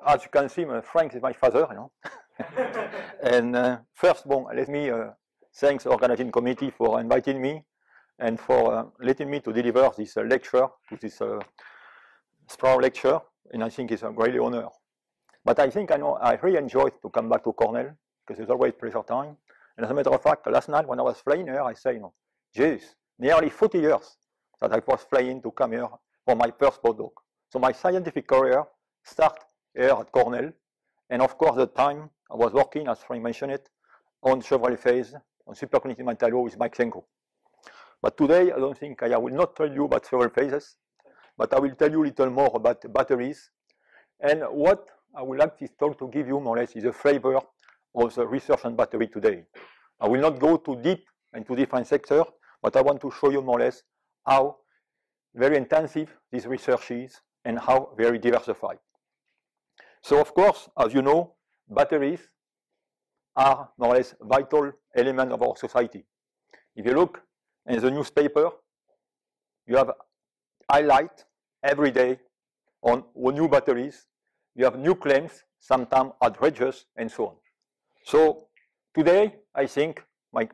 as you can see, Frank is my father, you know. And first, let me thank the organizing committee for inviting me and for letting me to deliver this lecture, to this strong lecture, and I think it's a great honor. But I think I really enjoyed to come back to Cornell, because it's always pleasure time. And as a matter of fact, last night when I was flying here, I say, geez, nearly 40 years that I was flying to come here for my first postdoc. So my scientific career started here at Cornell, and of course the time I was working, as Frank mentioned it, on Chevrolet phase, on superconducting material with Mike Senko. But today I don't think I will not tell you about several phases, but I will tell you a little more about batteries. And what I would like this talk to give you more or less is a flavor of the research on battery today. I will not go too deep into different sectors, but I want to show you more or less how very intensive this research is and how very diversified. So of course, as you know, batteries are more or less vital element of our society. If you look in the newspaper, you have highlight every day on new batteries. You have new claims, sometimes outrageous, and so on. So today, I think my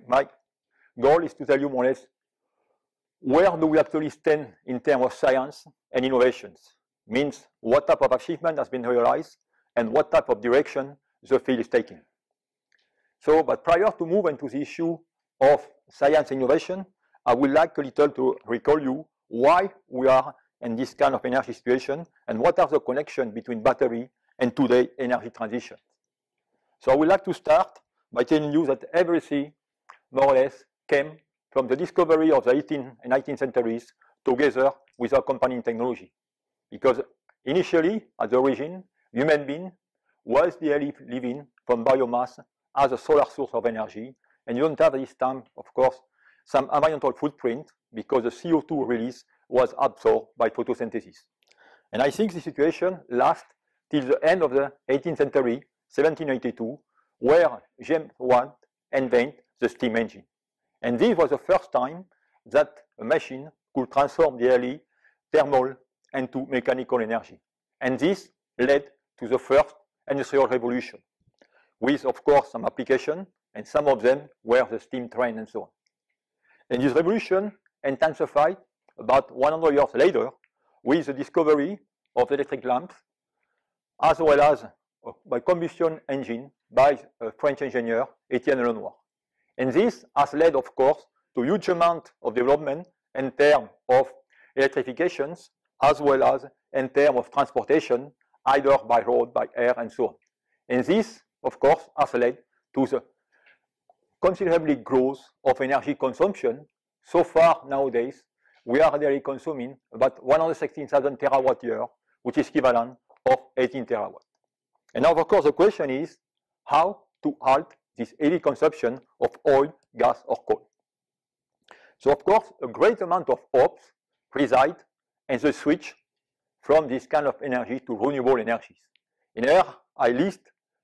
goal is to tell you more or less where do we actually stand in terms of science and innovations. Means what type of achievement has been realized and what type of direction the field is taking. So, but prior to move into the issue of science and innovation, I would like a little to recall you why we are in this kind of energy situation and what are the connections between battery and today's energy transition. So I would like to start by telling you that everything more or less came from the discovery of the 18th and 19th centuries together with accompanying technology. Because initially, at the origin, human being was living from biomass as a solar source of energy, and you don't have this time, of course, some environmental footprint because the CO2 release was absorbed by photosynthesis. And I think the situation lasts till the end of the 18th century, 1782, where James Watt invented the steam engine. And this was the first time that a machine could transform the early thermal into mechanical energy. And this led to the first industrial revolution, with, of course, some application, and some of them were the steam train and so on. And this revolution intensified about 100 years later with the discovery of electric lamps, as well as by combustion engine by a French engineer, Etienne Lenoir. And this has led, of course, to a huge amount of development in terms of electrifications, as well as in terms of transportation, either by road, by air, and so on. And this, of course, has led to the considerable growth of energy consumption. So far, nowadays, we are really consuming about 116,000 terawatt-year, which is equivalent of 18 terawatt. And now, of course, the question is how to halt this heavy consumption of oil, gas, or coal. So, of course, a great amount of hopes reside in the switch from this kind of energy to renewable energies. In here, I list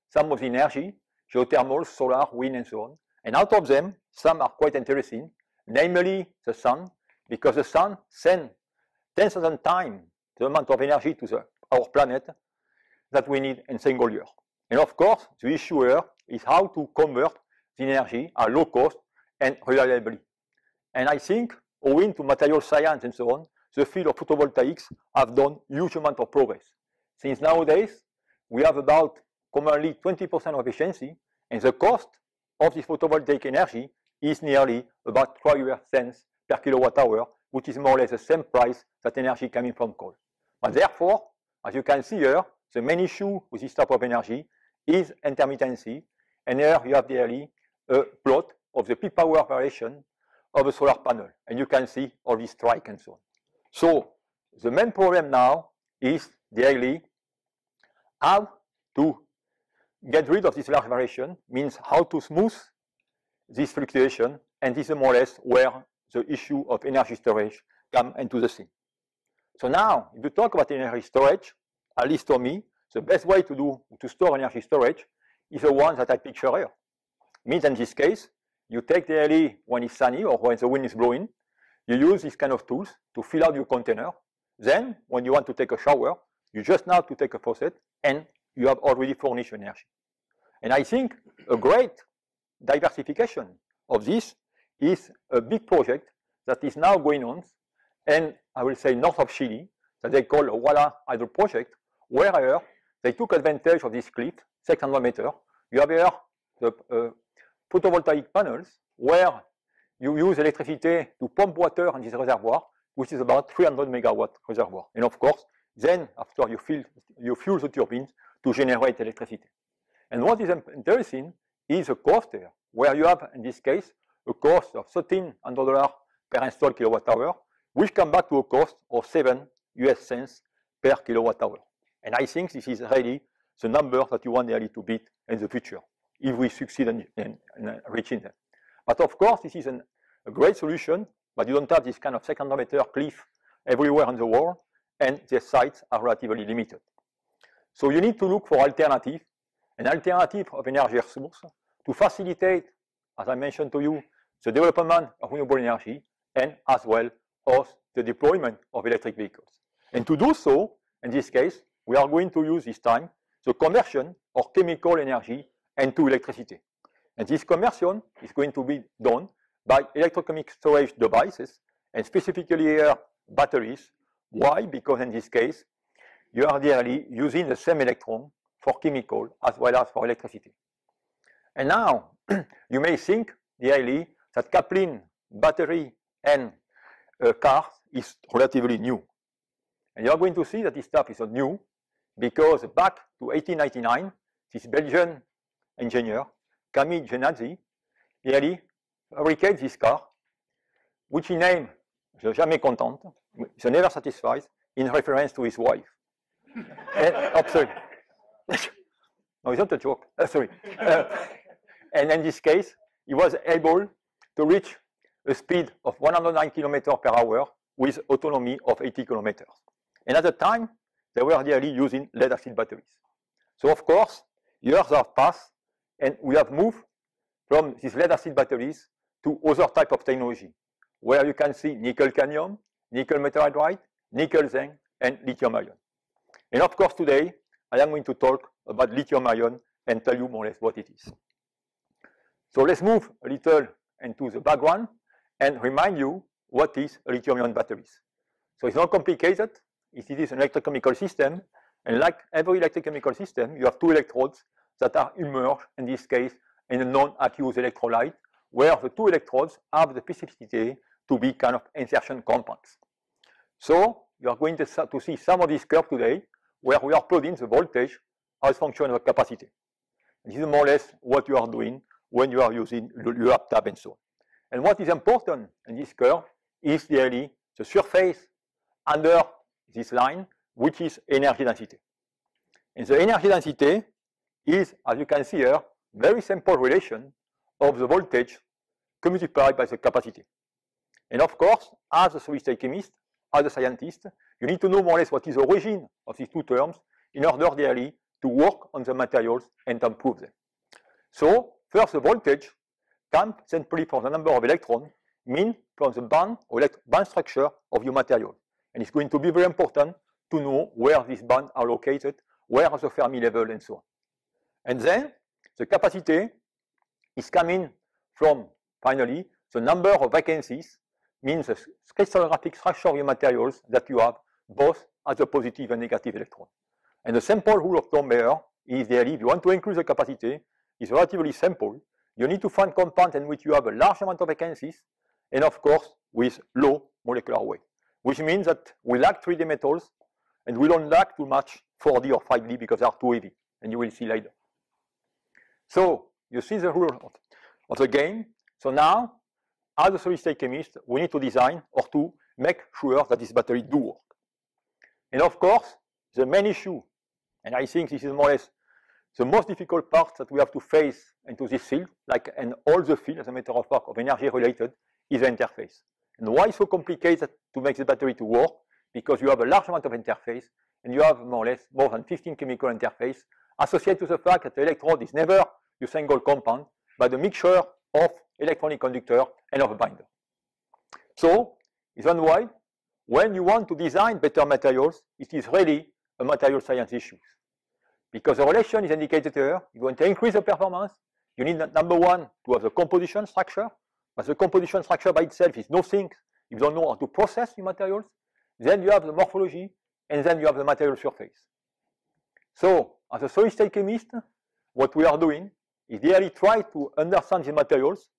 some of the energy, geothermal, solar, wind, and so on. And out of them, some are quite interesting, namely the sun, because the sun sends 10,000 times the amount of energy to our planet that we need in a single year. And of course, the issue here is how to convert the energy at low cost and reliably. And I think, owing to material science and so on, the field of photovoltaics have done huge amount of progress. Since nowadays, we have about commonly 20% of efficiency, and the cost of this photovoltaic energy is nearly about 12 cents per kilowatt hour, which is more or less the same price that energy coming from coal. But therefore, as you can see here, the main issue with this type of energy is intermittency, and here you have nearly a plot of the peak power variation of a solar panel, and you can see all these strike and so on. So the main problem now is really how to get rid of this large variation, means how to smooth this fluctuation, and this is more or less where the issue of energy storage comes into the scene. So now, if you talk about energy storage, at least for me, the best way to store energy storage is the one that I picture here. Means in this case, you take the early when it's sunny or when the wind is blowing, you use this kind of tools to fill out your container. Then, when you want to take a shower, you just now to take a faucet and you have already furnished energy. And I think a great diversification of this is a big project that is now going on, and I will say north of Chile, that they call a Walla Hydro project, where they took advantage of this cliff, 600 meters. You have here the photovoltaic panels, where you use electricity to pump water in this reservoir, which is about 300 megawatt reservoir. And of course, then after you fuel the turbines to generate electricity. And what is interesting is the cost here, where you have, in this case, a cost of $1,300 per installed kilowatt hour, which come back to a cost of 7 US cents per kilowatt hour. And I think this is really the number that you want really to beat in the future, if we succeed in reaching them. But of course, this is a great solution, but you don't have this kind of 600-meter cliff everywhere in the world, and the sites are relatively limited. So you need to look for alternative, an alternative of energy source to facilitate, as I mentioned to you, the development of renewable energy and as well as the deployment of electric vehicles. And to do so, in this case, we are going to use this time the conversion of chemical energy into electricity. And this conversion is going to be done by electrochemical storage devices, and specifically here, batteries. Why? Because in this case, you are really using the same electron for chemical as well as for electricity. And now, you may think really that coupling battery and cars is relatively new. And you are going to see that this stuff is not new, because back to 1899, this Belgian engineer, Camille Genazzi, really fabricated this car, which he named the Jamais Contente, the Never Satisfied, in reference to his wife. Sorry. No, it's not a joke. Sorry. And in this case, he was able to reach a speed of 109 kilometers per hour with autonomy of 80 kilometers. And at the time, they were really using lead-acid batteries. So of course, years have passed, and we have moved from these lead-acid batteries to other type of technology, where you can see nickel-cadmium, nickel metal hydride, nickel-zinc, and lithium-ion. And of course, today, I am going to talk about lithium-ion and tell you more or less what it is. So let's move a little into the background and remind you what is a lithium-ion batteries. So it's not complicated. It is an electrochemical system, and like every electrochemical system, you have two electrodes that are immersed, in this case, in a non-aqueous electrolyte, where the two electrodes have the specificity to be kind of insertion compounds. So you are going to see some of this curve today, where we are plotting the voltage as a function of capacity. And this is more or less what you are doing when you are using your laptop and so on. And what is important in this curve is really the surface under this line, which is energy density. And the energy density is, as you can see here, very simple relation of the voltage multiplied by the capacity. And of course, as a solid-state chemist, as a scientist, you need to know more or less what is the origin of these two terms in order really to work on the materials and to prove them. So first, the voltage comes simply from the number of electrons, mean from the band or band structure of your material. And it's going to be very important to know where these bands are located, where are the Fermi level, and so on. And then the capacity is coming from, finally, the number of vacancies, means the crystallographic structure of your materials that you have both as a positive and negative electron. And the simple rule of thumb here is really, if you want to increase the capacity, it's relatively simple. You need to find compounds in which you have a large amount of vacancies, and of course, with low molecular weight, which means that we lack 3D metals, and we don't lack too much 4D or 5D because they are too heavy, and you will see later. So you see the rule of the game. So now, as a solid-state chemist, we need to design or to make sure that this battery do work. And of course, the main issue, and I think this is more or less the most difficult part that we have to face into this field, like in all the fields, as a matter of fact, of energy related, is the interface. And why so complicated to make the battery to work? Because you have a large amount of interface, and you have more or less more than 15 chemical interface associated to the fact that the electrode is never your single compound, but a mixture of electronic conductor and of a binder. So, it's one why, when you want to design better materials, it is really a material science issue. because the relation is indicated here. You want to increase the performance. You need, number one, to have the composition structure. But the composition structure by itself is nothing if you don't know how to process the materials. Then you have the morphology, and then you have the material surface. So, as a solid state chemist, what we are doing is really try to understand the materials,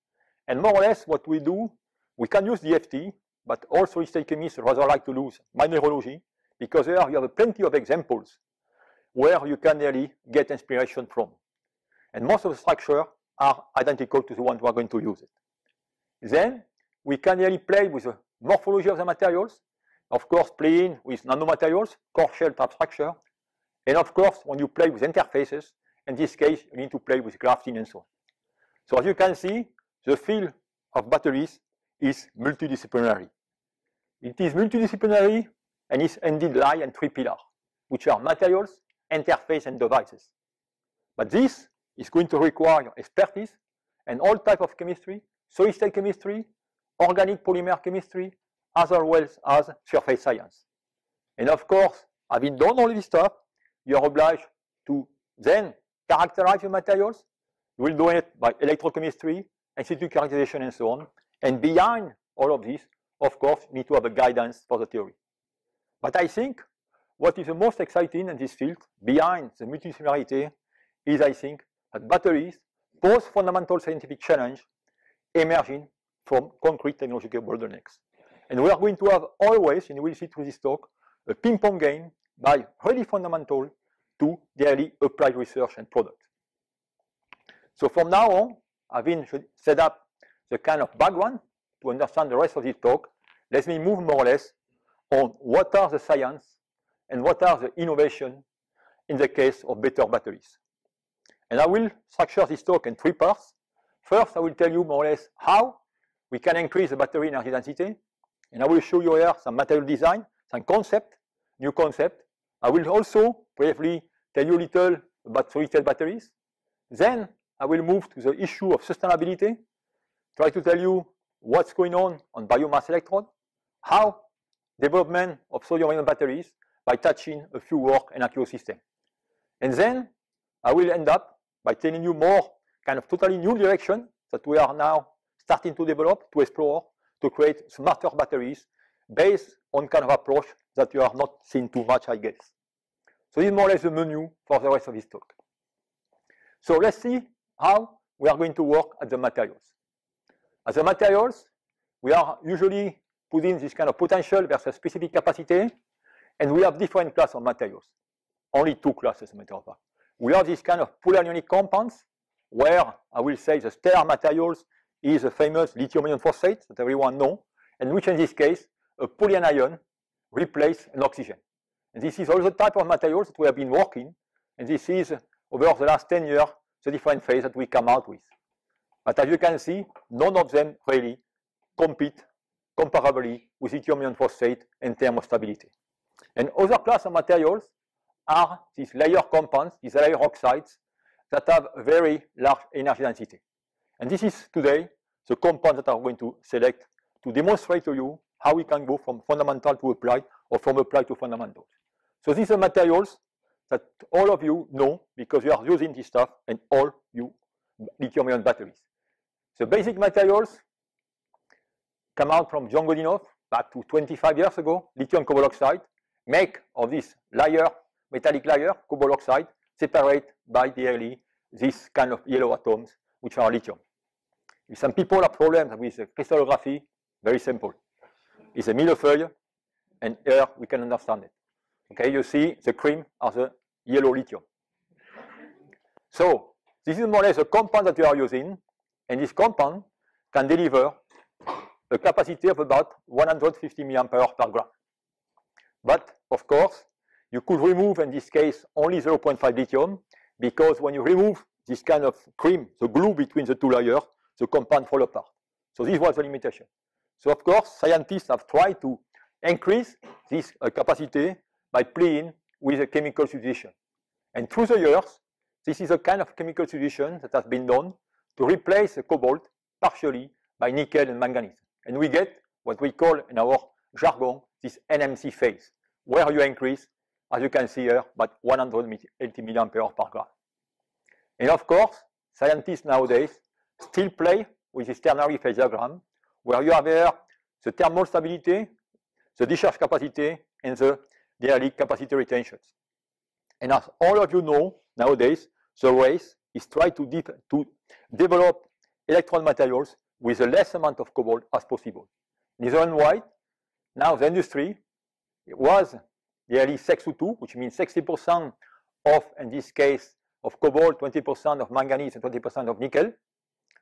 and more or less what we do, we can use DFT, but all solid state chemists rather like to use mineralogy, because there you have plenty of examples where you can really get inspiration from. And most of the structures are identical to the ones we are going to use it. Then we can really play with the morphology of the materials, of course playing with nanomaterials, core shell type structure, and of course when you play with interfaces, in this case you need to play with graphene and so on. So as you can see, the field of batteries is multidisciplinary. It is multidisciplinary and is indeed lie in three pillars, which are materials, interface, and devices. But this is going to require expertise and all types of chemistry, solid state chemistry, organic polymer chemistry, as well as surface science. And of course, having done all this stuff, you are obliged to then characterize the materials. You will do it by electrochemistry, in situ characterization, and so on. And behind all of this, of course, you need to have a guidance for the theory. But I think what is the most exciting in this field, behind the multidisciplinarity, is I think that batteries pose fundamental scientific challenge emerging from concrete technological bottlenecks. And we are going to have always, and we'll see through this talk, a ping-pong game by really fundamental to daily applied research and product. So from now on, having set up the kind of background to understand the rest of this talk, let me move more or less on what are the science and what are the innovation in the case of better batteries. And I will structure this talk in three parts. First, I will tell you more or less how we can increase the battery energy density. And I will show you here some material design, some concept, new concept. I will also briefly tell you a little about solid-state batteries. Then I will move to the issue of sustainability, try to tell you what's going on biomass electrode, how development of sodium-ion batteries by touching a few work in Accio system. And then I will end up by telling you more kind of totally new direction that we are now starting to develop, to explore, to create smarter batteries based on kind of approach that you are not seeing too much, I guess. So this is more or less the menu for the rest of this talk. So let's see how we are going to work at the materials. As the materials, we are usually putting this kind of potential versus specific capacity, and we have different classes of materials. Only two classes, as a matter of fact. We have this kind of polar ionic compounds, where I will say the stellar materials is the famous lithium iron phosphate that everyone knows, and which in this case, a polyanion replaces an oxygen. And this is all the type of materials that we have been working, and this is, over the last 10 years, the different phase that we come out with. But as you can see, none of them really compete comparably with lithium iron phosphate in terms of stability. And other class of materials are these layer compounds, these layer oxides, that have a very large energy density. And this is today the compound that I'm going to select to demonstrate to you how we can go from fundamental to applied or from applied to fundamental. So these are materials that all of you know because you are using this stuff in all you lithium-ion batteries. The basic materials come out from John Godinov back to 25 years ago, lithium cobalt oxide, make of this layer, metallic layer, cobalt oxide, separate by daily these kind of yellow atoms, which are lithium. If some people have problems with crystallography, very simple. It's a millefeuille, and here we can understand it. Okay, you see the cream are the yellow lithium. So this is more or less a compound that we are using, and this compound can deliver a capacity of about 150 milliampere per gram. But of course, you could remove in this case only 0.5 lithium, because when you remove this kind of cream, the glue between the two layers, the compound fall apart. So this was the limitation. So of course, scientists have tried to increase this capacity by playing with a chemical substitution. And through the years, this is a kind of chemical substitution that has been done to replace the cobalt partially by nickel and manganese. And we get what we call in our jargon this NMC phase, where you increase as you can see here, about 180 milliampere per gram. And of course, scientists nowadays still play with this ternary phase diagram, where you have here the thermal stability, the discharge capacity, and the daily capacity retentions. And as all of you know, nowadays, the race is trying to develop electron materials with the less amount of cobalt as possible. In the reason why, now the industry was nearly 6-2, which means 60% of, in this case, of cobalt, 20% of manganese, and 20% of nickel.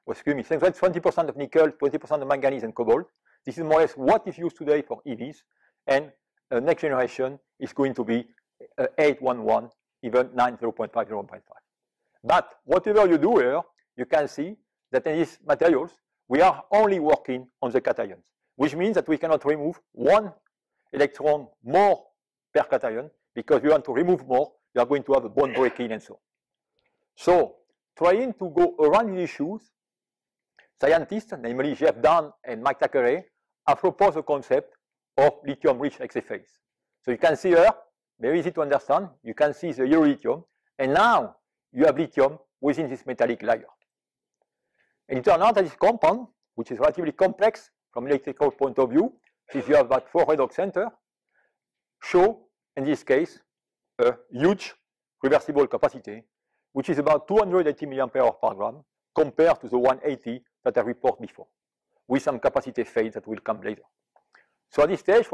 Or excuse me, 20% of nickel, 20% of manganese and cobalt. This is more or less what is used today for EVs, and next generation is going to be 811, even 90.5, 0.5. But whatever you do here, you can see that in these materials, we are only working on the cations, which means that we cannot remove one electron more per cation, because we want to remove more, you are going to have a bond breaking and so on. So, trying to go around these issues, scientists, namely Jeff Dunn and Mike Thackeray, have proposed the concept of lithium-rich XFAs. So you can see here, very easy to understand, you can see the yellow lithium, and now you have lithium within this metallic layer. And it turns out that this compound, which is relatively complex from electrical point of view, since you have about 4 redox centers, show, in this case, a huge reversible capacity, which is about 280 milliampere per gram, compared to the 180 that I reported before, with some capacity fade that will come later. So at this stage,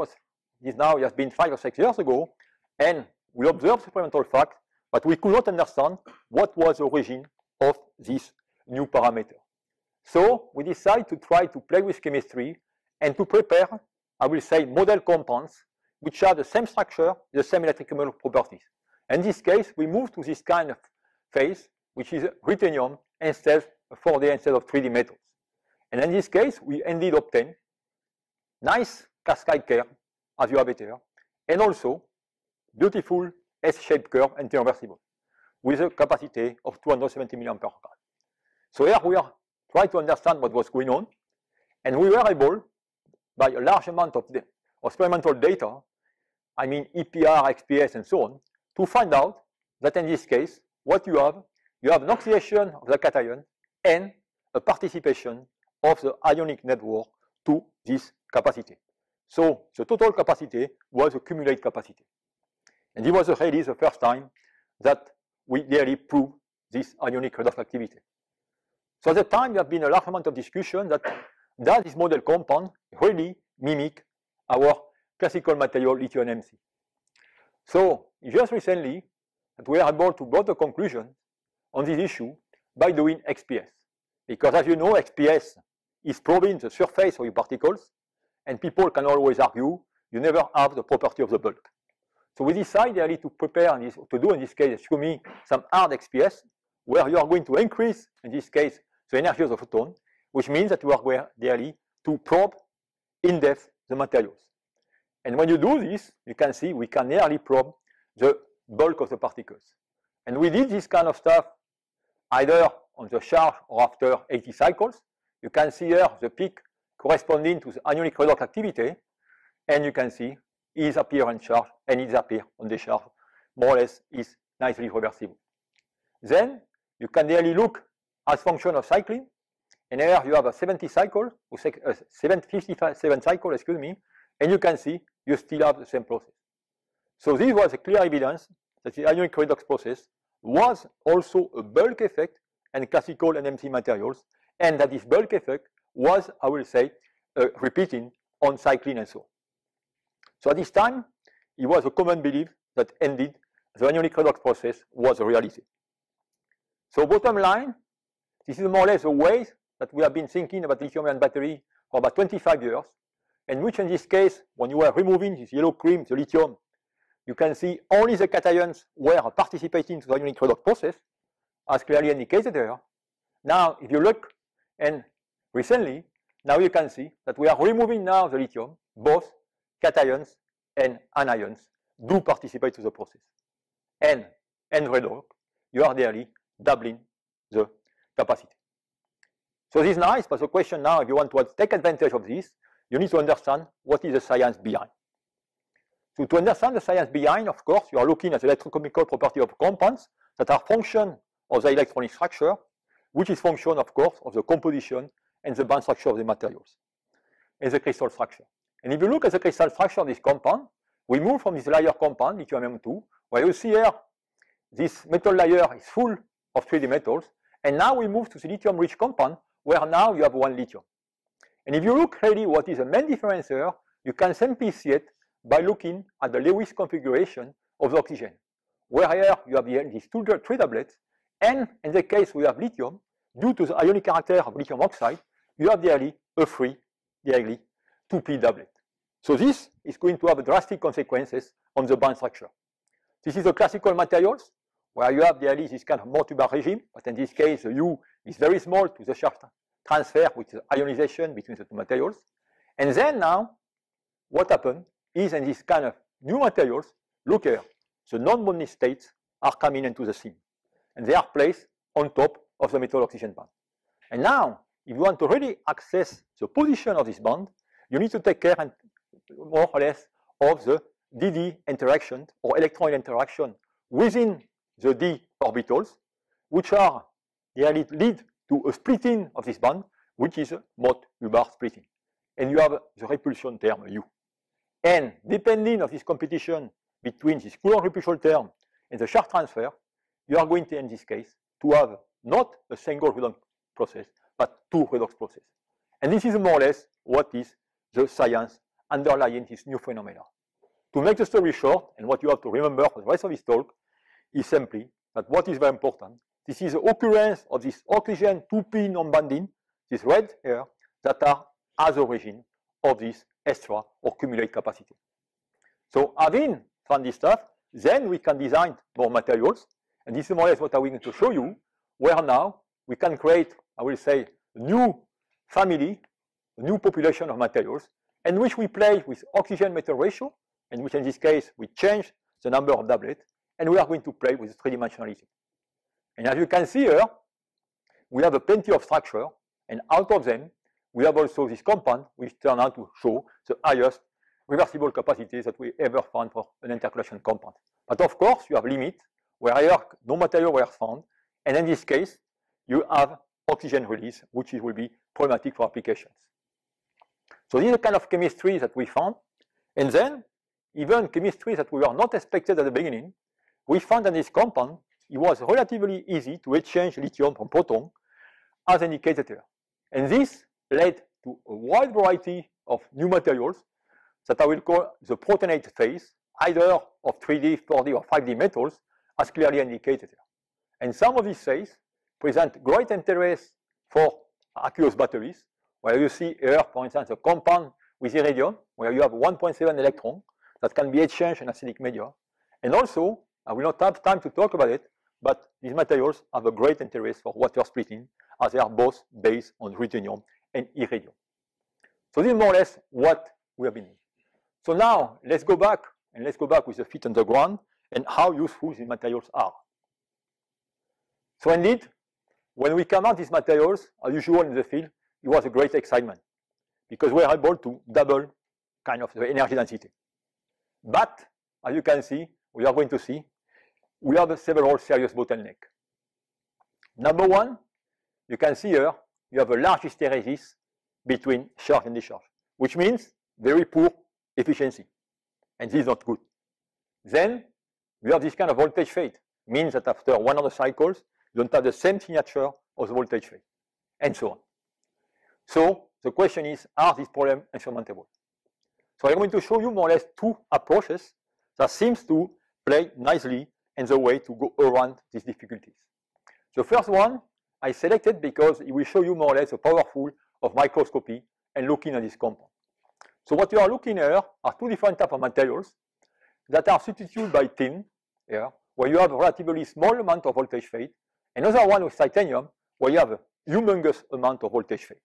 this now has been 5 or 6 years ago, and we observed experimental fact, but we could not understand what was the origin of this new parameter. So we decided to try to play with chemistry and to prepare, I will say, model compounds which have the same structure, the same electrical properties. In this case, we moved to this kind of phase, which is ruthenium instead of 4D instead of 3D metals. And in this case, we indeed obtain nice cascade curve, as you have it here, and also beautiful S-shaped curve and irreversible, with a capacity of 270 milliampere per gram. So here we are trying to understand what was going on, and we were able, by a large amount of experimental data, I mean EPR, XPS, and so on, to find out that in this case, what you have an oxidation of the cation and a participation of the ionic network to this capacity. So the total capacity was a cumulative capacity. And it was really the first time that we really proved this ionic redox activity. So at the time, there have been a large amount of discussion that does this model compound really mimic our classical material lithium MC. So just recently, that we are able to draw the conclusion on this issue by doing XPS. Because as you know, XPS is probing the surface of your particles, and people can always argue you never have the property of the bulk. So we decided really to prepare this, to do in this case, show me some hard XPS, where you are going to increase, in this case, the energy of the photon, which means that you are going really to probe in depth the materials. And when you do this, you can see we can nearly probe the bulk of the particles. And we did this kind of stuff either on the charge or after 80 cycles. You can see here the peak corresponding to the ionic redox activity, and you can see is appear on charge and is appear on the charge, more or less is nicely reversible. Then you can really look as function of cycling, and here you have a 70 cycle, or 57 cycle, excuse me, and you can see you still have the same process. So this was a clear evidence that the ionic redox process was also a bulk effect in classical NMC materials, and that this bulk effect was, I will say, repeating on cycling and so on. So at this time, it was a common belief that indeed the ionic redox process was a reality. So bottom line, this is more or less a way that we have been thinking about lithium-ion battery for about 25 years, in which in this case, when you are removing this yellow cream, the lithium, you can see only the cations were participating to the ionic redox process, as clearly indicated here. Now, if you look, and recently, now you can see that we are removing now the lithium, both cations and anions do participate to the process. And redox, you are nearly doubling the capacity. So this is nice, but the question now, if you want to take advantage of this, you need to understand what is the science behind. So to understand the science behind, of course, you are looking at the electrochemical property of compounds that are function of the electronic structure, which is function, of course, of the composition and the band structure of the materials and the crystal structure. And if you look at the crystal structure of this compound, we move from this layer compound, lithium M2, where you see here, this metal layer is full of 3D metals, and now we move to the lithium-rich compound, where now you have one lithium. And if you look really what is the main difference here, you can simply see it by looking at the Lewis configuration of the oxygen, where here you have these three doublets, and in the case we have lithium, due to the ionic character of lithium oxide, you have directly a free, directly 2p doublet. So this is going to have drastic consequences on the band structure. This is the classical materials, where you have directly this kind of Mortubar regime, but in this case the U is very small to the charge transfer with the ionization between the two materials. And then now, what happened is in this kind of new materials, look here, the non-bonded states are coming into the scene. And they are placed on top of the metal oxygen band. And now, if you want to really access the position of this band, you need to take care and more or less of the DD interaction or electron interaction within the d orbitals, which are they lead to a splitting of this band, which is a Mott-Hubbard splitting. And you have the repulsion term U. And depending on this competition between this Coulomb repulsion term and the charge transfer, you are going to, in this case, to have not a single redox process, but two redox processes. And this is more or less what is the science underlying this new phenomena. To make the story short, and what you have to remember for the rest of this talk, is simply that what is very important, this is the occurrence of this oxygen 2p non-bonding, this red here, that are as origin of this extra or cumulate capacity. So having found this stuff, then we can design more materials, and this is more or less what I'm going to show you, where now we can create, I will say, a new family, a new population of materials, in which we play with oxygen-metal ratio, in which in this case we change the number of doublets, and we are going to play with three-dimensionality. And as you can see here, we have a plenty of structure, and out of them, we have also this compound, which turn out to show the highest reversible capacities that we ever found for an intercalation compound. But of course, you have limits, where here no material were found, and in this case, you have oxygen release, which will be problematic for applications. So this is the kind of chemistry that we found, and then even chemistry that we were not expected at the beginning, we found that this compound, it was relatively easy to exchange lithium from proton, as indicated here. And this led to a wide variety of new materials that I will call the protonate phase, either of 3D, 4D, or 5D metals, as clearly indicated here. And some of these phases present great interest for aqueous batteries, where you see here, for instance, a compound with iridium, where you have 1.7 electron that can be exchanged in acidic media. And also, I will not have time to talk about it, but these materials have a great interest for water splitting, as they are both based on ruthenium and iridium. So this is more or less what we have been doing. So now, let's go back with the feet on the ground and how useful these materials are. So indeed, when we come out these materials, as usual in the field, it was a great excitement, because we were able to double kind of the energy density. But, as you can see, we are going to see, we have several serious bottlenecks. Number one, you can see here, you have a large hysteresis between charge and discharge, which means very poor efficiency. And this is not good. Then, you have this kind of voltage fade, means that after 100 cycles, you don't have the same signature of the voltage fade, and so on. So, the question is, are these problems insurmountable? So I'm going to show you more or less two approaches that seems to play nicely in the way to go around these difficulties. The first one I selected because it will show you more or less the powerful of microscopy and looking at this compound. So what you are looking here are two different types of materials that are substituted by tin here, where you have a relatively small amount of voltage fade. Another one with titanium, where you have a humongous amount of voltage fade.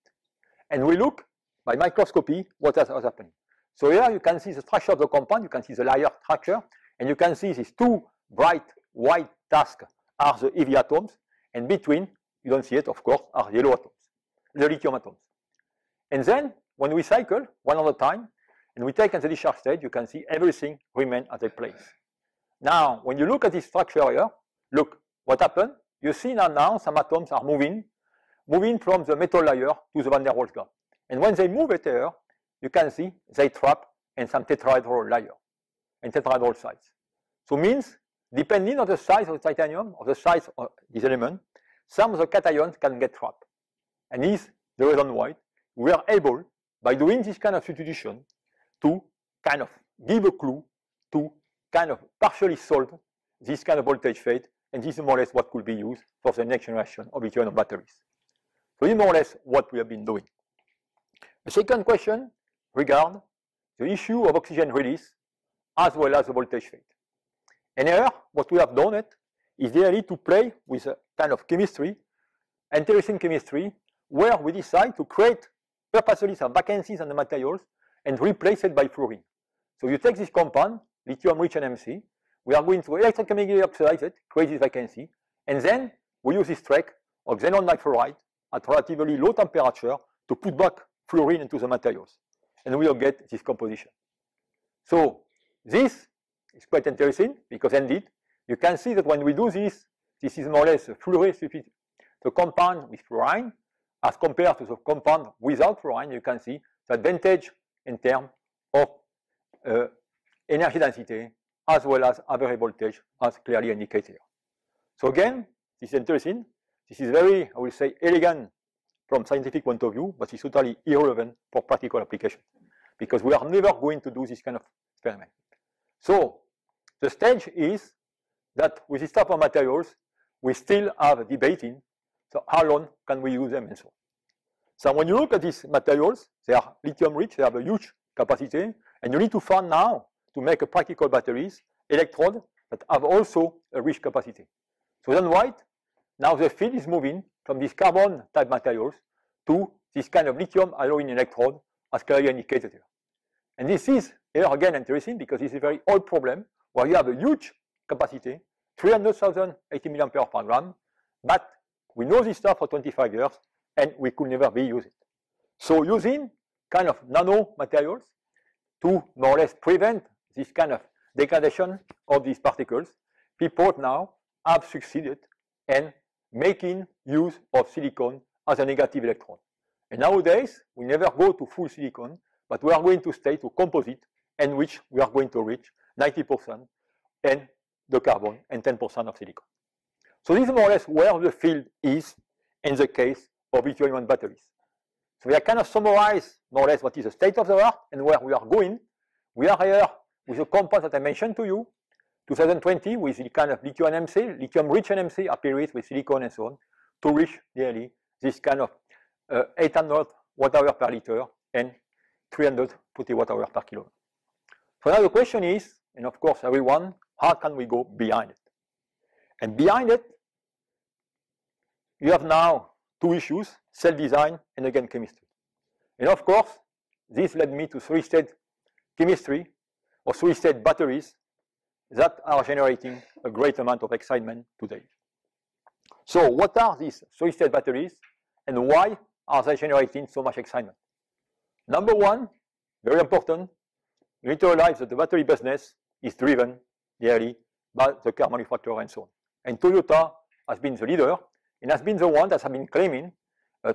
And we look by microscopy what is happening. So here you can see the structure of the compound, you can see the layer structure, and you can see these two bright white tasks are the EV atoms, and between, you don't see it, of course, are yellow atoms, the lithium atoms. And then, when we cycle 100 times, and we take in the discharge state, you can see everything remain at their place. Now, when you look at this structure here, look what happened. You see now some atoms are moving from the metal layer to the van der Waals gap. And when they move it here, you can see they trap in some tetrahedral layer and tetrahedral sites. So means, depending on the size of the titanium or the size of this element, some of the cations can get trapped. And this is the reason why we are able, by doing this kind of substitution, to kind of give a clue to kind of partially solve this kind of voltage fate, and this is more or less what could be used for the next generation of lithium batteries. So this is more or less what we have been doing. The second question regards the issue of oxygen release as well as the voltage fate. And here, what we have done is really to play with a kind of chemistry, interesting chemistry, where we decide to create purposely some vacancies in the materials and replace it by fluorine. So you take this compound, lithium-rich NMC, we are going to electrochemically oxidize it, create this vacancy, and then we use this track of xenon difluoride at relatively low temperature to put back fluorine into the materials. And we will get this composition. So this is quite interesting because indeed, you can see that when we do this, this is more or less a fluorine substitute. The compound with fluorine as compared to the compound without fluorine, you can see the advantage in terms of energy density as well as average voltage as clearly indicated. So again, this is interesting. This is very, I will say, elegant from scientific point of view, but it's totally irrelevant for practical application because we are never going to do this kind of experiment. So the stage is that with this type of materials, we still have debating, so how long can we use them and so on. So when you look at these materials, they are lithium rich, they have a huge capacity, and you need to find now to make a practical batteries, electrodes that have also a rich capacity. So then right, now the field is moving from these carbon type materials to this kind of lithium alloying electrode as clearly indicated here. And this is here again interesting because it's a very old problem where you have a huge capacity, 300,000 80 milliampere per gram, but we know this stuff for 25 years and we could never be used it. So using kind of nano materials to more or less prevent this kind of degradation of these particles, people now have succeeded in making use of silicon as a negative electron. And nowadays, we never go to full silicon, but we are going to stay to composite, in which we are going to reach 90% in the carbon and 10% of silicon. So this is more or less where the field is in the case of lithium-ion batteries. So we are kind of summarize more or less what is the state of the art and where we are going. We are here with the compound that I mentioned to you, 2020 with the kind of lithium NMC, lithium-rich NMC appears with silicon and so on, to reach really this kind of 800 watt-hour per liter and 340 watt-hour per kilo. So now the question is, and of course everyone, how can we go behind it? And behind it, you have now two issues, cell design and again chemistry. And of course, this led me to solid-state chemistry or solid-state batteries that are generating a great amount of excitement today. So what are these solid-state batteries and why are they generating so much excitement? Number one, very important, you need to realize that the battery business is driven nearly by the car manufacturer and so on. And Toyota has been the leader and has been the one that has been claiming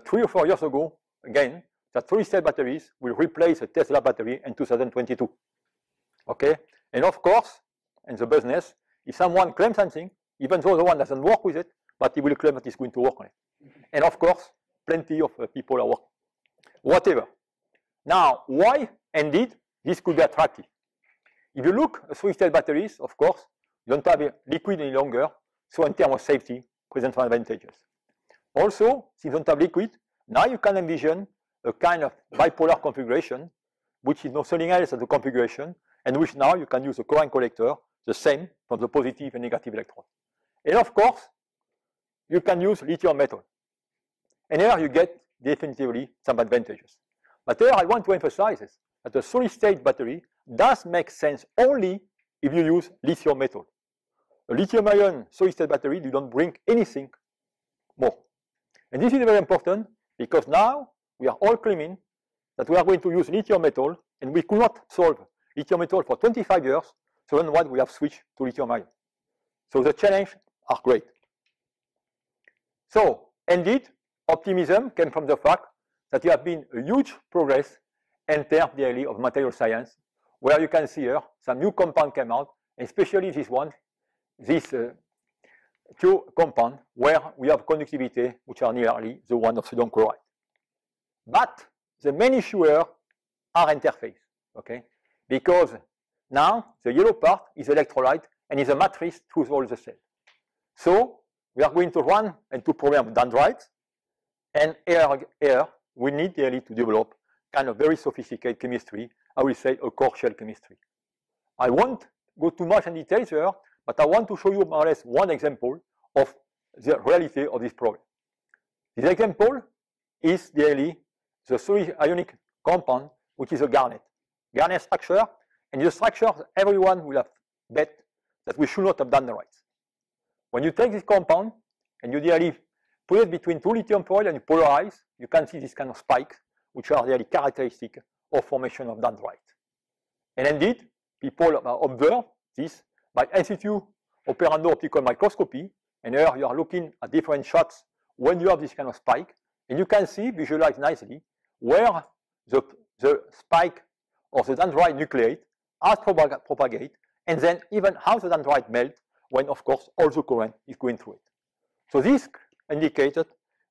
3 or 4 years ago, again, that solid-state batteries will replace a Tesla battery in 2022. Okay? And of course, in the business, if someone claims something, even though the one doesn't work with it, but he will claim that he's going to work on it. And of course, plenty of people are working. Whatever. Now, why indeed this could be attractive? If you look at solid-state batteries, of course, you don't have a liquid any longer, so in terms of safety, present some advantages. Also, since you don't have liquid, now you can envision a kind of bipolar configuration, which is nothing else than the configuration, and which now you can use a current collector, the same from the positive and negative electron. And of course, you can use lithium metal. And here you get definitively some advantages. But here I want to emphasize is that a solid-state battery does make sense only if you use lithium metal. A lithium-ion solid-state battery, you don't bring anything more. And this is very important because now we are all claiming that we are going to use lithium metal and we could not solve lithium metal for 25 years, so then what we have switched to lithium ion. So the challenges are great. So indeed, optimism came from the fact that there have been a huge progress in terms really of material science, where you can see here some new compound came out, especially this one, this two compound where we have conductivity which are nearly the one of sodium chloride. But the main issue here are interface, okay? Because now the yellow part is electrolyte and is a matrix through all the cells. So we are going to run into problem of dendrites, and here we need really to develop kind of very sophisticated chemistry, I will say a core shell chemistry. I won't go too much in details here, but I want to show you more or less one example of the reality of this problem. This example is really the solid ionic compound, which is a garnet. Garnet structure, and the structure everyone will have bet that we should not have dendrites. When you take this compound and you really put it between two lithium foil and you polarize, you can see this kind of spikes, which are really characteristic of formation of dendrite. And indeed, people observe this by in situ operando optical microscopy, and here you are looking at different shots when you have this kind of spike, and you can see, visualize nicely, where the spike or the dendrite nucleate has propagate, and then even how the dendrite melt when, of course, all the current is going through it. So this indicated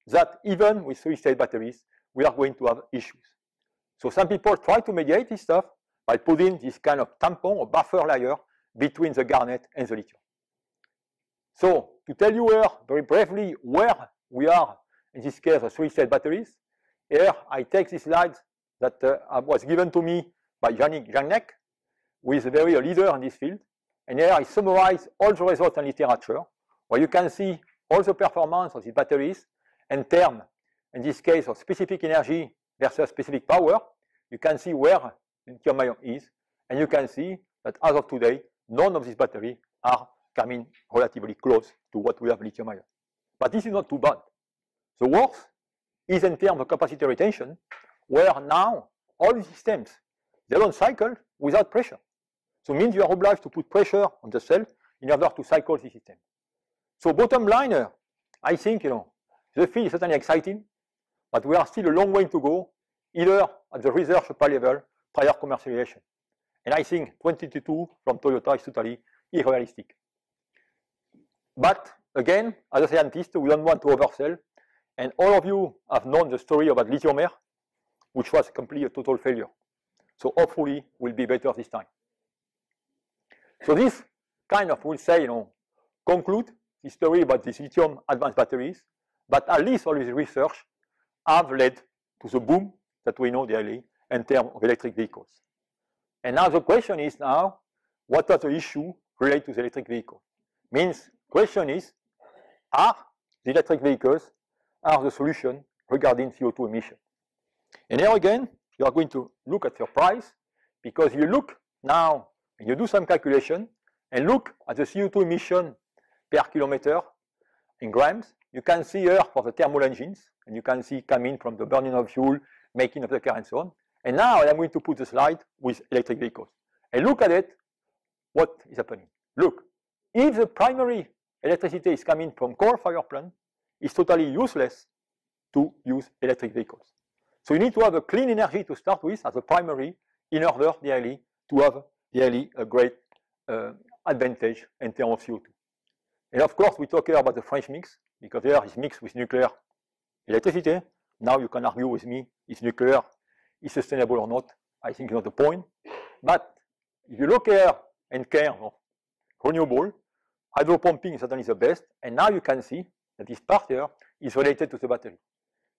that even with solid-state batteries, we are going to have issues. So some people try to mediate this stuff by putting this kind of tampon or buffer layer between the garnet and the lithium. So to tell you here very briefly where we are in this case of solid-state batteries, here I take this slide that was given to me by Yannick Jangnek, who is a leader in this field. And here I summarize all the results and literature, where you can see all the performance of these batteries in terms, in this case, of specific energy versus specific power. You can see where lithium ion is, and you can see that as of today, none of these batteries are coming relatively close to what we have lithium ion. But this is not too bad. The worst is in terms of capacity retention, where now all the systems, they don't cycle without pressure. So it means you are obliged to put pressure on the cell in order to cycle the system. So bottom line, I think, the field is certainly exciting, but we are still a long way to go, either at the research level, prior commercialization. And I think 2022 from Toyota is totally unrealistic. But again, as a scientist, we don't want to oversell. And all of you have known the story about lithium air, which was completely a total failure. So hopefully will be better this time. So this kind of will say, conclude the story about these lithium advanced batteries, but at least all this research have led to the boom that we know daily in terms of electric vehicles. And now the question is now, what are the issues related to the electric vehicle? Means, question is, are the electric vehicles the solution regarding CO2 emission? And here again, you are going to look at your price, because you look now and you do some calculation and look at the CO2 emission per kilometer in grams. You can see here for the thermal engines, and you can see coming from the burning of fuel, making of the car, and so on. And now I am going to put the slide with electric vehicles. And look at it, what is happening. Look, if the primary electricity is coming from coal-fired plant, it's totally useless to use electric vehicles. So you need to have a clean energy to start with as a primary in order really to have really a great advantage in terms of CO2. And of course, we talk here about the French mix, because there is mixed with nuclear electricity. Now you can argue with me, is nuclear is sustainable or not? I think it's not the point. But if you look here and care of renewable, hydro pumping is certainly the best. And now you can see that this part here is related to the battery.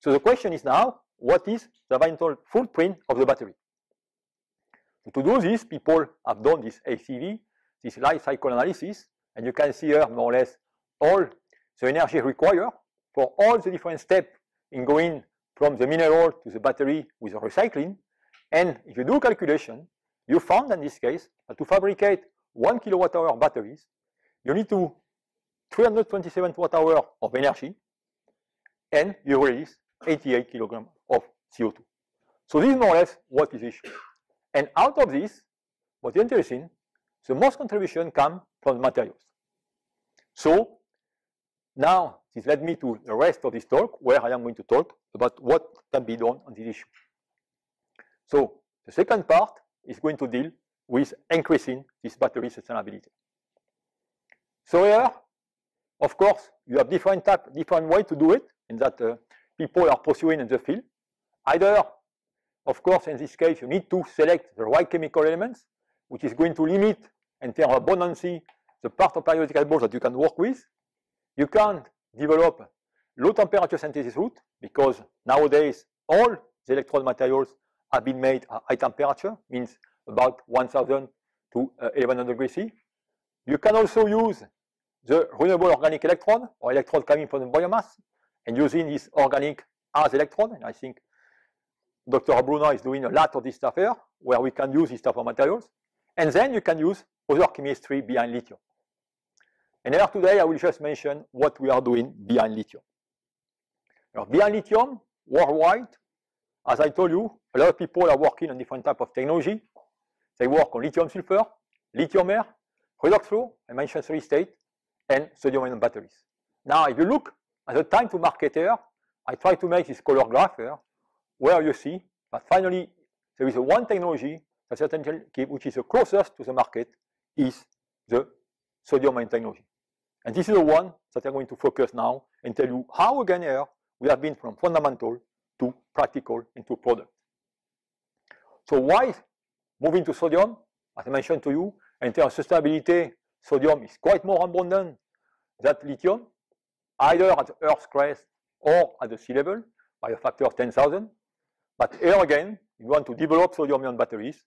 So the question is now, what is the environmental footprint of the battery? So to do this, people have done this ACV, this life cycle analysis, and you can see here more or less all the energy required for all the different steps in going from the mineral to the battery with the recycling. And if you do calculation, you found in this case that to fabricate 1 kilowatt-hour batteries, you need to 327 watt-hours of energy, and you release 88 kilograms of CO2. So this is more or less what is the issue. And out of this, what's interesting, the most contribution come from the materials. So now this led me to the rest of this talk, where I am going to talk about what can be done on this issue. So the second part is going to deal with increasing this battery sustainability. So here, of course, you have different ways to do it, and that people are pursuing in the field. Either, of course, in this case, you need to select the right chemical elements, which is going to limit, in terms of abundancy, the part of periodic tables that you can work with. You can develop low temperature synthesis route, because nowadays all the electrode materials have been made at high temperature, means about 1000 to 1100 degrees C. You can also use the renewable organic electrode, or electrode coming from the biomass, and using this organic as electrode. And I think Dr. Brunner is doing a lot of this stuff here, where we can use this type of materials. And then you can use other chemistry behind lithium. And here today I will just mention what we are doing behind lithium. Now, behind lithium, worldwide, as I told you, a lot of people are working on different types of technology. They work on lithium sulfur, lithium air, redox flow, I mentioned solid state, and sodium-ion batteries. Now, if you look at the time to market here, I try to make this color graph here, where you see that finally there is one technology which is the closest to the market, is the sodium-ion technology. And this is the one that I'm going to focus now and tell you how, again, here we have been from fundamental to practical into product. So why moving to sodium? As I mentioned to you, in terms of sustainability, sodium is quite more abundant than lithium, either at the Earth's crest or at the sea level by a factor of 10,000. But here again, if you want to develop sodium-ion batteries,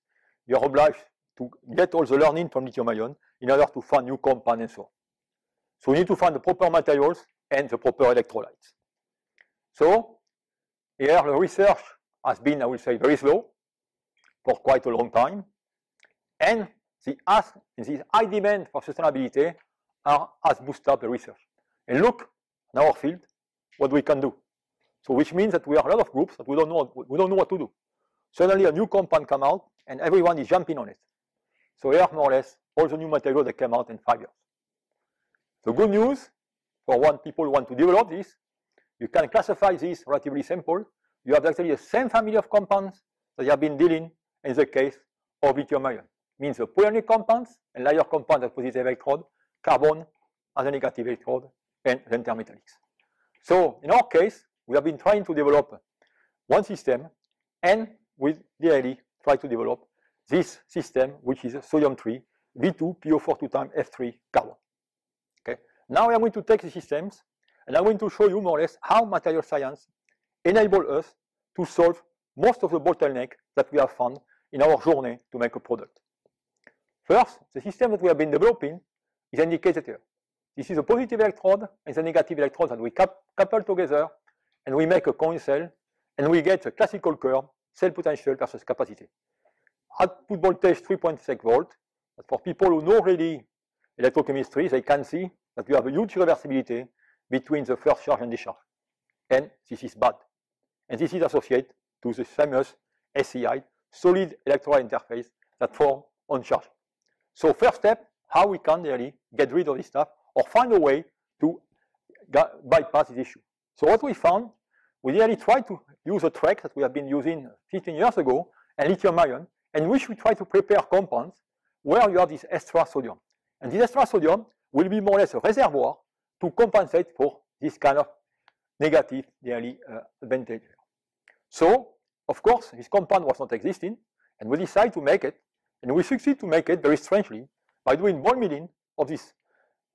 you are obliged to get all the learning from lithium-ion in order to find new compounds and so on. So you need to find the proper materials and the proper electrolytes. So here the research has been, I will say, very slow for quite a long time. And this high demand for sustainability has boosted up the research. And look, in our field, what we can do. So which means that we are a lot of groups that we don't know what to do. Suddenly a new compound come out and everyone is jumping on it. So here, more or less, all the new materials that came out in 5 years. The good news, for when people want to develop this, you can classify this relatively simple. You have actually the same family of compounds that you have been dealing in the case of lithium-ion. Means the polyonic compounds and layer compounds as positive electrode, carbon as a negative electrode, and the intermetallics. So in our case, we have been trying to develop one system, and we really try to develop this system, which is sodium-3, V2PO42 times F3 carbon. Okay. Now we are going to take the systems, and I'm going to show you more or less how material science enables us to solve most of the bottlenecks that we have found in our journey to make a product. First, the system that we have been developing is indicated here. This is a positive electrode and the negative electrode that we couple together, and we make a coin cell, and we get a classical curve, cell potential versus capacity. Output voltage 3.6 volt. But for people who know really electrochemistry, they can see that we have a huge reversibility between the first charge and discharge. And this is bad. And this is associated to the famous SEI, solid electrolyte interface, that form on charge. So first step, how we can really get rid of this stuff or find a way to bypass this issue. So what we found, we really tried to use a track that we have been using 15 years ago, and lithium-ion, in which we try to prepare compounds where you have this extra sodium. And this extra sodium will be more or less a reservoir to compensate for this kind of negative advantage. So, of course, this compound was not existing, and we decided to make it, and we succeed to make it very strangely by doing ball milling of this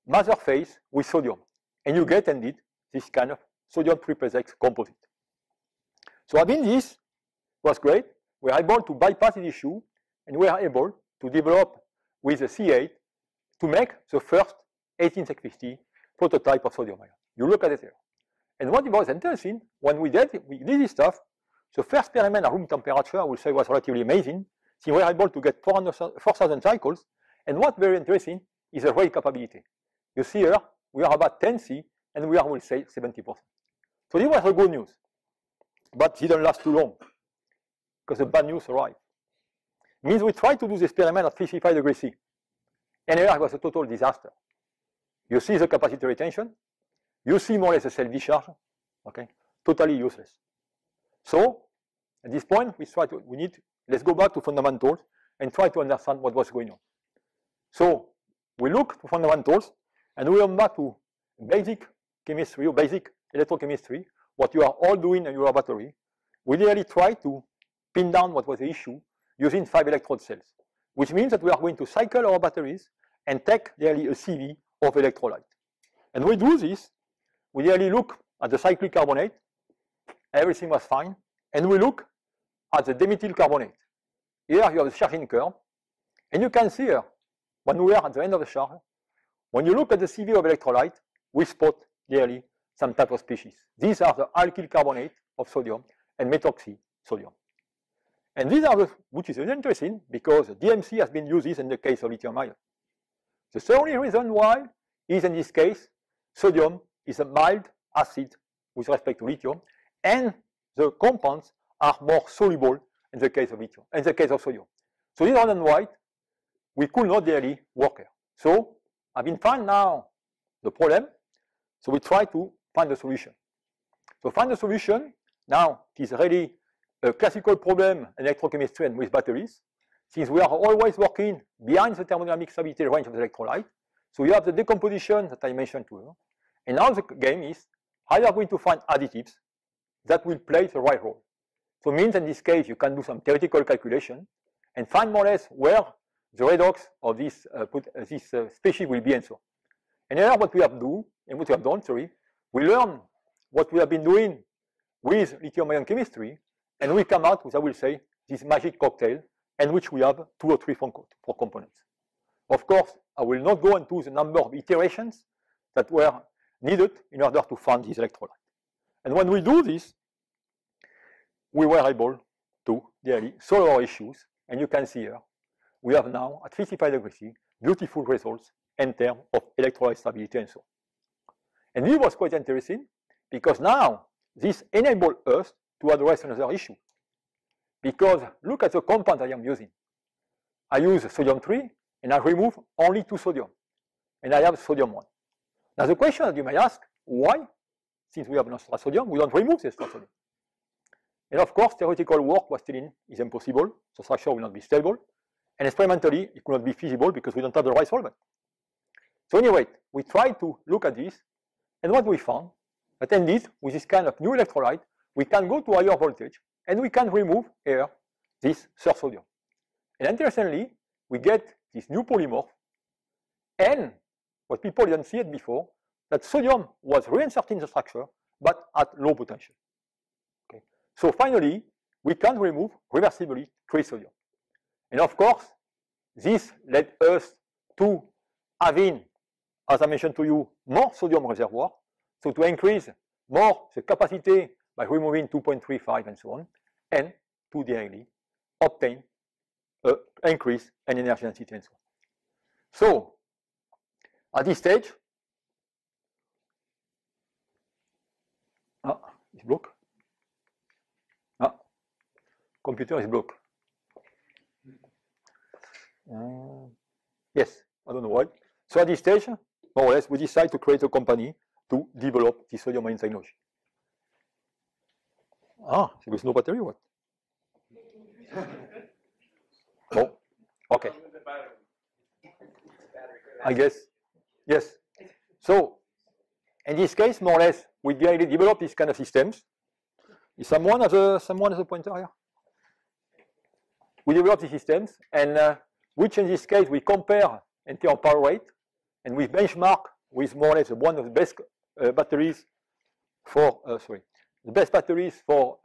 maser phase with sodium. And you get, indeed, this kind of sodium 3+X composite. So having this was great. We are able to bypass the issue, and we are able to develop with the C8 to make the first 18650 prototype of sodium ion. You look at it here. And what was interesting, when we did this stuff, the first experiment at room temperature, I will say, was relatively amazing. So we were able to get 4,000 cycles. And what's very interesting is the rate capability. You see here, we are about 10 C, and we are, we'll say, 70%. So this was the good news. But it didn't last too long, because the bad news arrived. Means we tried to do the experiment at 55 degrees C. And here it was a total disaster. You see the capacity retention. You see more or less the self-discharge. Okay, totally useless. So at this point, let's go back to fundamentals and try to understand what was going on. So we look to fundamentals and we come back to basic chemistry or basic electrochemistry, what you are all doing in your laboratory. We really try to pin down what was the issue using 5 electrode cells, which means that we are going to cycle our batteries and take really a CV of electrolyte. And we do this, we really look at the cyclic carbonate, everything was fine, and we look at the dimethyl carbonate. Here you have the charging curve, and you can see here, when we are at the end of the charge, when you look at the CV of electrolyte, we spot clearly some type of species. These are the alkyl carbonate of sodium and methoxy sodium. And these are which is interesting because DMC has been used in the case of lithium ion. The only reason why is in this case, sodium is a mild acid with respect to lithium, and the compounds are more soluble in the case of lithium, in the case of sodium. So in red and white, we could not really work here. So I've been found now the problem. So we try to find a solution. So find a solution. Now it is really a classical problem in electrochemistry and with batteries, since we are always working behind the thermodynamic stability range of the electrolyte. So you have the decomposition that I mentioned to you. And now the game is how you are going to find additives that will play the right role. So it means in this case you can do some theoretical calculation and find more or less where the redox of this species will be and so on. And here what we have done, we learn what we have been doing with lithium-ion chemistry, and we come out with, I will say, this magic cocktail, in which we have 2 or 3 four components. Of course, I will not go into the number of iterations that were needed in order to find this electrolyte. And when we do this, we were able to really solve our issues, and you can see here, we have now, at 55 degrees C, beautiful results in terms of electrolyte stability and so on. And this was quite interesting, because now this enables us to address another issue. Because look at the compound I am using. I use sodium 3, and I remove only 2 sodium. And I have sodium 1. Now the question that you may ask, why? Since we have no extra sodium, we don't remove the extra sodium. And of course, theoretical work was still is impossible. The structure will not be stable. And experimentally, it could not be feasible because we don't have the right solvent. So anyway, we tried to look at this, and what we found, that indeed, with this kind of new electrolyte, we can go to higher voltage, and we can remove here this third sodium. And interestingly, we get this new polymorph, and what people didn't see it before, that sodium was reinserted in the structure, but at low potential. Okay. So finally, we can remove reversibly 3 sodium. And of course, this led us to having, as I mentioned to you, more sodium reservoir, so to increase more the capacity by removing 2.35 and so on, and to directly obtain an increase in energy density and so on. So, at this stage, it's blocked. Computer is blocked. Yes, I don't know why. So at this stage, more or less, we decide to create a company to develop the sodium ion technology. There is no battery or what? Oh, okay. I guess, yes. So, in this case, more or less, we develop these kind of systems. Is someone has a pointer here? We develop these systems, and which in this case we compare in terms of power rate, and we benchmark with more or less one of the best batteries for the best batteries for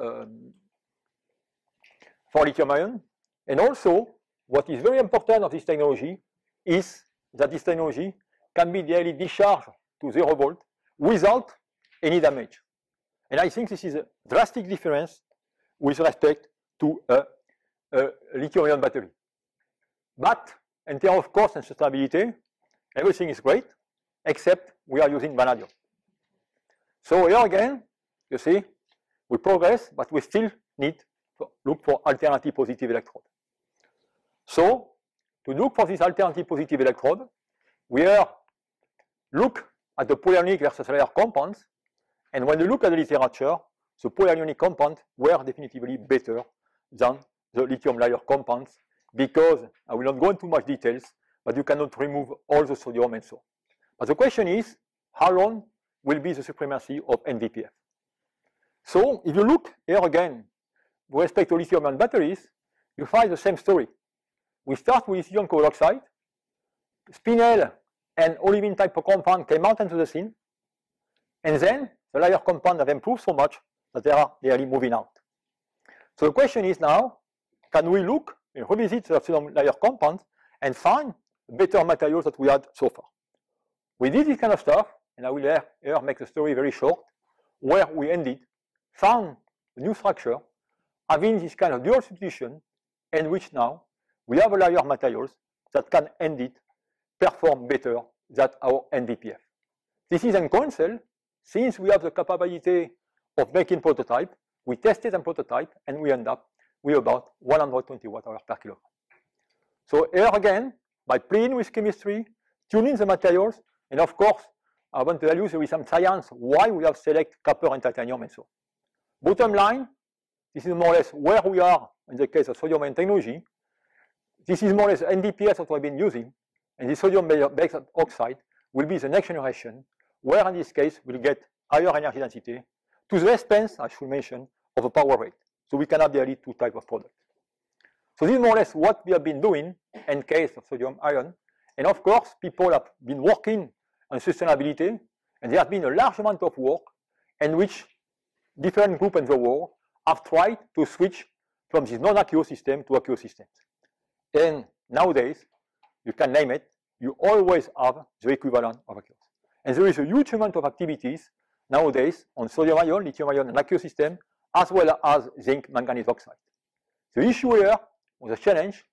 lithium ion. And also, what is very important of this technology is that this technology can be daily discharged to 0 volt without any damage. And I think this is a drastic difference with respect to a lithium-ion battery. But in terms of cost and sustainability, everything is great, except we are using vanadium. So here again, you see, we progress, but we still need to look for alternative positive electrode. So, to look for this alternative positive electrode, we look at the polyanionic versus layer compounds, and when you look at the literature, the polyanionic compounds were definitively better than the lithium layer compounds, because I will not go into much details, but you cannot remove all the sodium and so on. But the question is, how long will be the supremacy of NVPF? So if you look here again, with respect to lithium-ion batteries, you find the same story. We start with lithium hydroxide, spinel and olivine type of compound came out into the scene, and then the layer compound have improved so much that they are nearly moving out. So the question is now, can we look and revisit the sodium layer compounds and find better materials that we had so far? We did this kind of stuff, and I will here make the story very short, where we ended, found a new structure, having this kind of dual substitution, in which now we have a layer materials that can indeed perform better than our NVPF. This is in counsel, since we have the capability of making prototype, we tested and prototype, and we end up with about 120 watt-hours per kilogram. So here again, by playing with chemistry, tuning the materials, and of course, I want to tell you there is some science why we have select copper and titanium and so on. Bottom line, this is more or less where we are in the case of sodium-ion technology. This is more or less NVPS that we've been using, and the sodium-based oxide will be the next generation, where in this case we'll get higher energy density to the expense, I should mention, of a power rate. So we can have nearly two types of products. So this is more or less what we have been doing in case of sodium-ion. And of course, people have been working on sustainability, and there has been a large amount of work in which different groups in the world have tried to switch from this non-aqueous system to aqueous systems. And nowadays, you can name it, you always have the equivalent of aqueous. And there is a huge amount of activities nowadays on sodium-ion, lithium-ion, and aqueous system, as well as zinc manganese oxide. The issue here, or the challenge,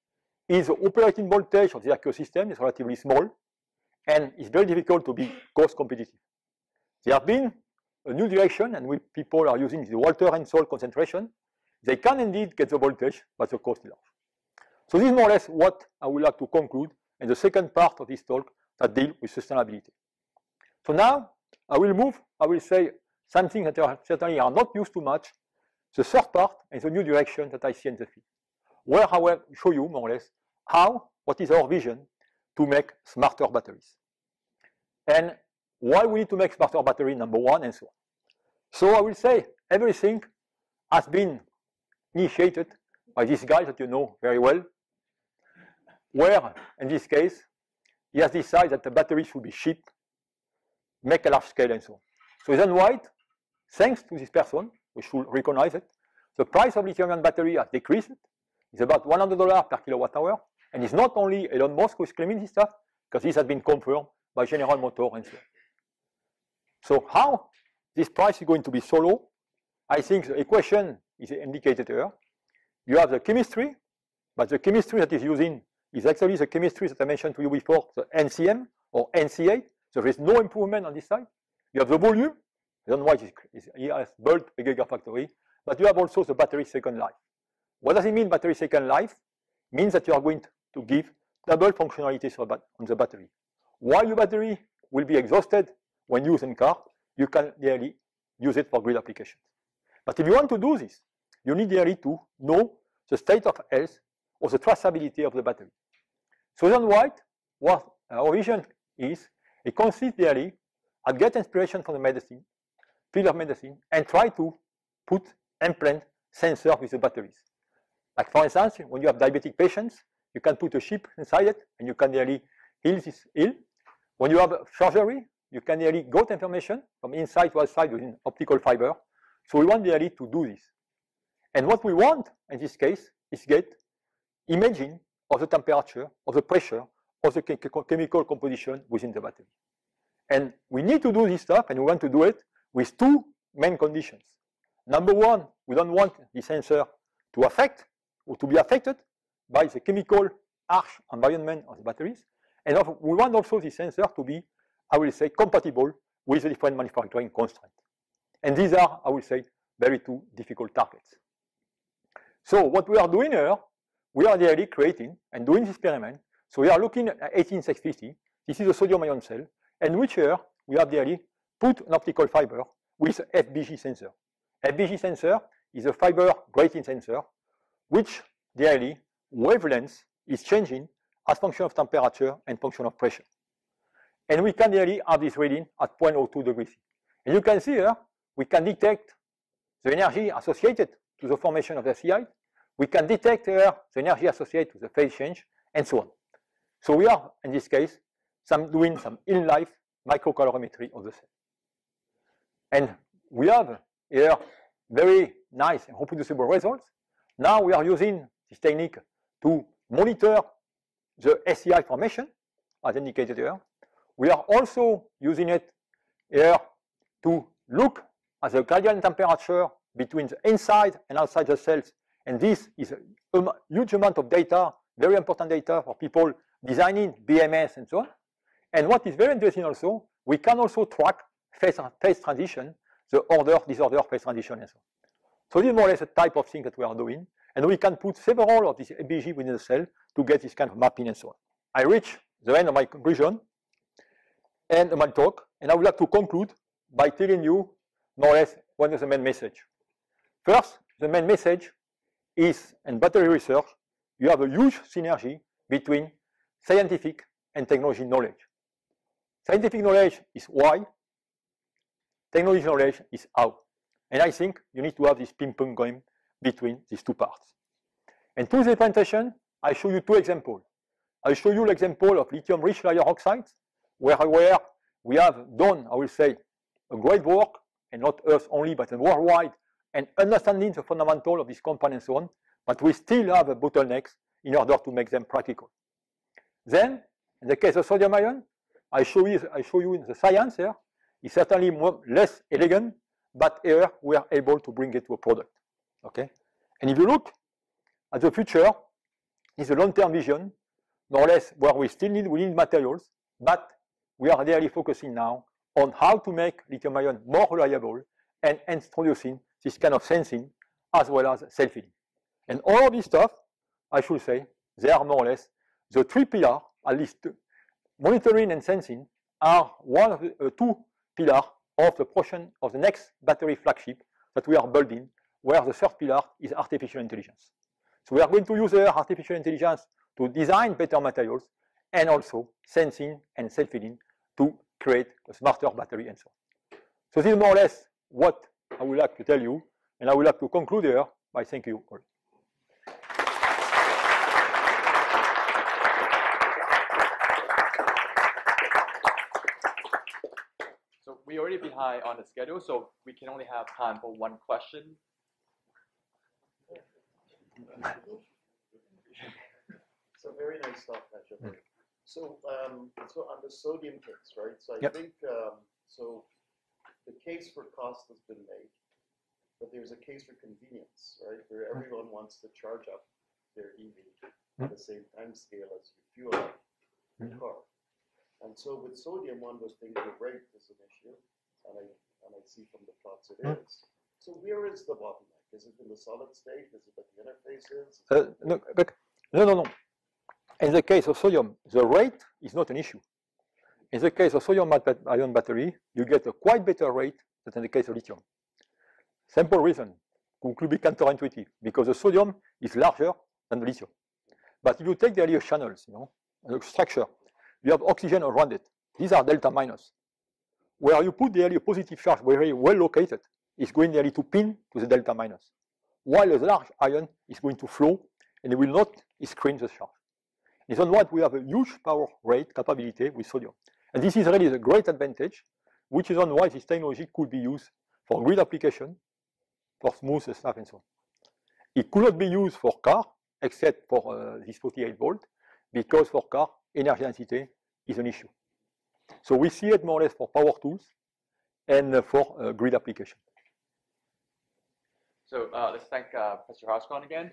is the operating voltage of the aqueous system is relatively small, and it's very difficult to be cost competitive. There have been a new direction, and people are using the water and salt concentration. They can indeed get the voltage, but the cost is large. So this is more or less what I would like to conclude in the second part of this talk that deals with sustainability. So now I will say something that I certainly are not used to much. The third part is the new direction that I see in the field, where I will show you more or less what is our vision to make smarter batteries, and why we need to make smarter battery, number one, and so on. So I will say everything has been initiated by this guy that you know very well, where in this case he has decided that the battery should be cheap, make a large scale, and so on. So then White, thanks to this person, we should recognize it, the price of lithium-ion battery has decreased. It's about $100 per kilowatt hour, and it's not only Elon Musk who is claiming this stuff, because this has been confirmed by General Motors and so on. So how this price is going to be so low? I think the equation is indicated here. You have the chemistry, but the chemistry that is using is actually the chemistry that I mentioned to you before, the NCM or NCA. So there is no improvement on this side. You have the volume. I don't know why he has built a gigafactory, but you have also the battery second life. What does it mean, battery second life? It means that you are going to give double functionalities on the battery. While your battery will be exhausted when used in car, you can really use it for grid applications. But if you want to do this, you need really to know the state of health or the traceability of the battery. Susan White, what our vision is, it consists really at get inspiration from the medicine, field of medicine, and try to implant sensors with the batteries. Like for instance, when you have diabetic patients, you can put a chip inside it, and you can really heal this ill. When you have surgery, you can really get information from inside to outside using optical fiber. So we want really to do this. And what we want in this case is get imaging of the temperature, of the pressure, of the chemical composition within the battery. And we need to do this stuff, and we want to do it with two main conditions. Number one, we don't want the sensor to affect or to be affected by the chemical harsh environment of the batteries. And we want also the sensor to be, I will say, compatible with the different manufacturing constraints. And these are, I will say, very two difficult targets. So what we are doing here, we are really creating and doing this experiment. So we are looking at 18650. This is a sodium ion cell, and which here we have really put an optical fiber with a FBG sensor. FBG sensor is a fiber grating sensor, which daily wavelength is changing as function of temperature and function of pressure. And we can really have this reading at 0.02 degrees C. And you can see here, we can detect the energy associated to the formation of the CI. We can detect here the energy associated to the phase change, and so on. So we are, in this case, doing some in-life microcalorimetry of the cell. And we have here very nice and reproducible results. Now we are using this technique to monitor the SCI formation, as indicated here. We are also using it here to look at the gradient temperature between the inside and outside the cells. And this is a huge amount of data, very important data for people designing BMS and so on. And what is very interesting also, we can also track phase transition, the order, disorder, phase transition, and so on. So this is more or less a type of thing that we are doing. And we can put several of these FBG within the cell to get this kind of mapping and so on. I reach the end of my conclusion and my talk, and I would like to conclude by telling you more or less what is the main message. First, the main message is in battery research, you have a huge synergy between scientific and technology knowledge. Scientific knowledge is why, technology knowledge is how. And I think you need to have this ping-pong game between these two parts. And to the presentation, I show you two examples. I show you the example of lithium-rich layer oxides, where we have done, I will say, a great work, and not us only, but worldwide, and understanding the fundamental of this compound and so on, but we still have a bottlenecks in order to make them practical. Then, in the case of sodium ion, I show you in the science here, it's certainly less elegant, but here we are able to bring it to a product. Okay? And if you look at the future, it's a long-term vision, more or less where we need materials, but we are really focusing now on how to make lithium ion more reliable and introducing this kind of sensing as well as self-healing. And all of this stuff, I should say, they are more or less the three pillars, at least monitoring and sensing are one of the two pillars of the portion of the next battery flagship that we are building, where the third pillar is artificial intelligence. So we are going to use artificial intelligence to design better materials and also sensing and self-healing to create a smarter battery and so on. So this is more or less what I would like to tell you, and I would like to conclude here by thanking you all. So we're already behind on the schedule, so we can only have time for one question. So very nice stuff, Patrick. So on the sodium case, right? So I Yep. think so the case for cost has been made, but there's a case for convenience, right? Where everyone wants to charge up their EV at the same time scale as you fuel up your car. And so with sodium, one was thinking the rate is an issue, and I see from the plots it is. So where is the bottleneck? Is it in the solid state? Is it at the interfaces? No. In the case of sodium, the rate is not an issue. In the case of sodium-ion battery, you get a quite better rate than in the case of lithium. Simple reason, could be counterintuitive, because the sodium is larger than the lithium. But if you take the earlier channels, the structure, you have oxygen around it. These are delta minus. Where you put the earlier positive charge very well located, it's going nearly to pin to the delta minus. While the large ion is going to flow, and it will not screen the charge. It's on what we have a huge power rate capability with sodium. And this is really the great advantage, which is on why this technology could be used for grid application, for smooth stuff and so on. It could not be used for car, except for this 48 volt, because for car, energy density is an issue. So we see it more or less for power tools and for grid application. So let's thank Professor Harshkon again.